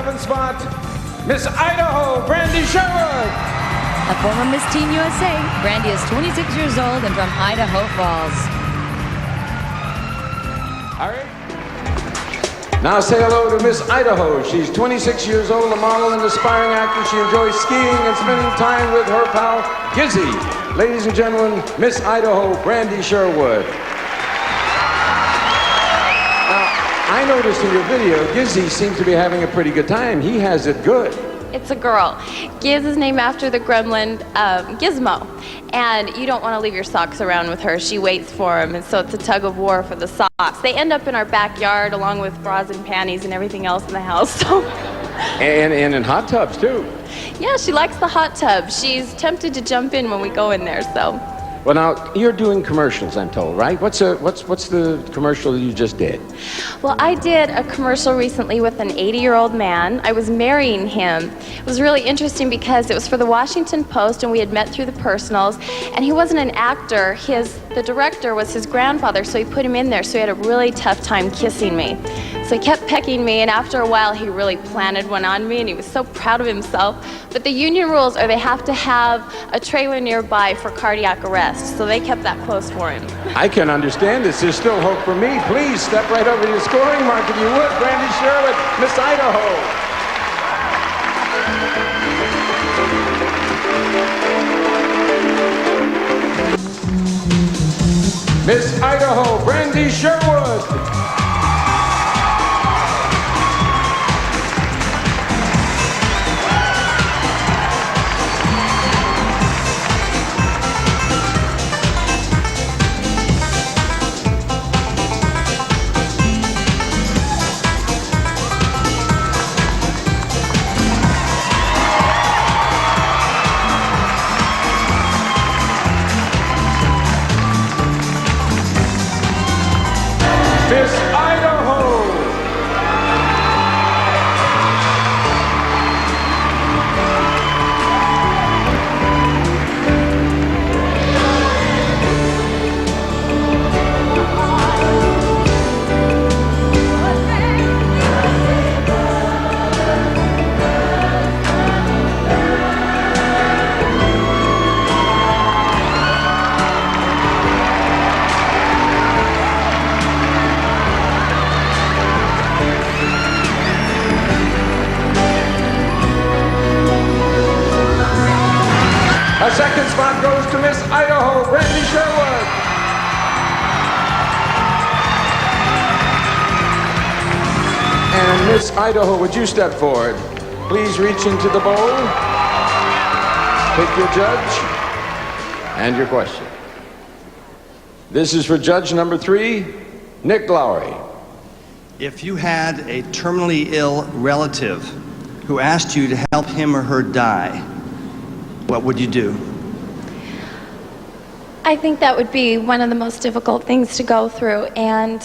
7th spot, Miss Idaho, Brandi Sherwood. A former Miss Teen USA, Brandi is 26 years old and from Idaho Falls. All right. Now say hello to Miss Idaho. She's 26 years old, a model and aspiring actress. She enjoys skiing and spending time with her pal, Gizzy. Ladies and gentlemen, Miss Idaho, Brandi Sherwood. I noticed in your video, Gizzy seems to be having a pretty good time. He has it good. It's a girl. Giz is named after the gremlin Gizmo. And you don't want to leave your socks around with her. She waits for them, and so it's a tug of war for the socks. They end up in our backyard along with bras and panties and everything else in the house. So. And in hot tubs, too. Yeah, she likes the hot tub. She's tempted to jump in when we go in there, so. Well, now, you're doing commercials, I'm told, right? What's the commercial that you just did? Well, I did a commercial recently with an 80-year-old man. I was marrying him. It was really interesting because it was for the Washington Post, and we had met through the personals, and he wasn't an actor. The director was his grandfather, so he put him in there, so he had a really tough time kissing me. So he kept pecking me, and after a while, he really planted one on me, and he was so proud of himself. But the union rules are they have to have a trailer nearby for cardiac arrest, so they kept that close for him. I can understand this. There's still hope for me. Please step right over to the scoring mark if you would. Brandi Sherwood, Miss Idaho. Miss Idaho, Brandi Sherwood. Miss Idaho. A second spot goes to Miss Idaho, Brandi Sherwood. And Miss Idaho, would you step forward? Please reach into the bowl. Pick your judge and your question. This is for judge number 3, Nick Lowry. If you had a terminally ill relative who asked you to help him or her die, what would you do? I think that would be one of the most difficult things to go through, and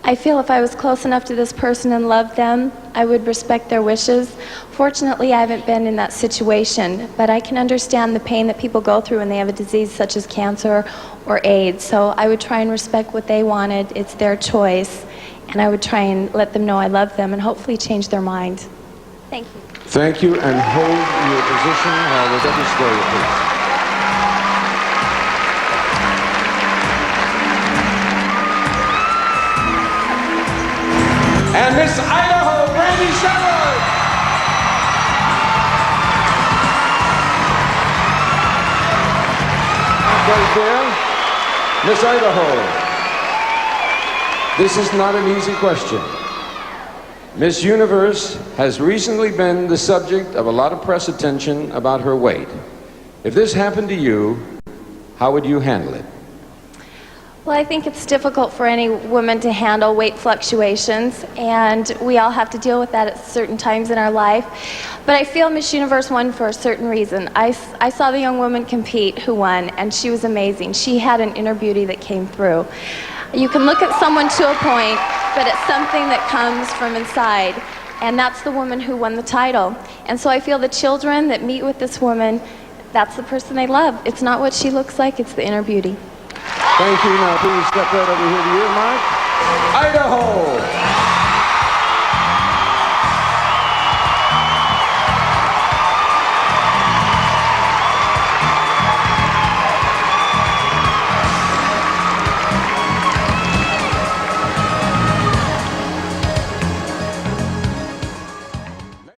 I feel if I was close enough to this person and loved them, I would respect their wishes. Fortunately, I haven't been in that situation, but I can understand the pain that people go through when they have a disease such as cancer or AIDS, so I would try and respect what they wanted. It's their choice, and I would try and let them know I love them and hopefully change their mind. Thank you. Thank you, and hold your position while the judges score you, please. And Miss Idaho, Brandi Sherwood. Right there. Miss Idaho, this is not an easy question. Miss Universe has recently been the subject of a lot of press attention about her weight. If this happened to you, how would you handle it? Well, I think it's difficult for any woman to handle weight fluctuations, and we all have to deal with that at certain times in our life. But I feel Miss Universe won for a certain reason. I saw the young woman compete who won, and she was amazing. She had an inner beauty that came through. You can look at someone to a point, but it's something that comes from inside, and that's the woman who won the title. And so I feel the children that meet with this woman, that's the person they love. It's not what she looks like, it's the inner beauty. Thank you. Now please step right over here to you, Mark. Idaho.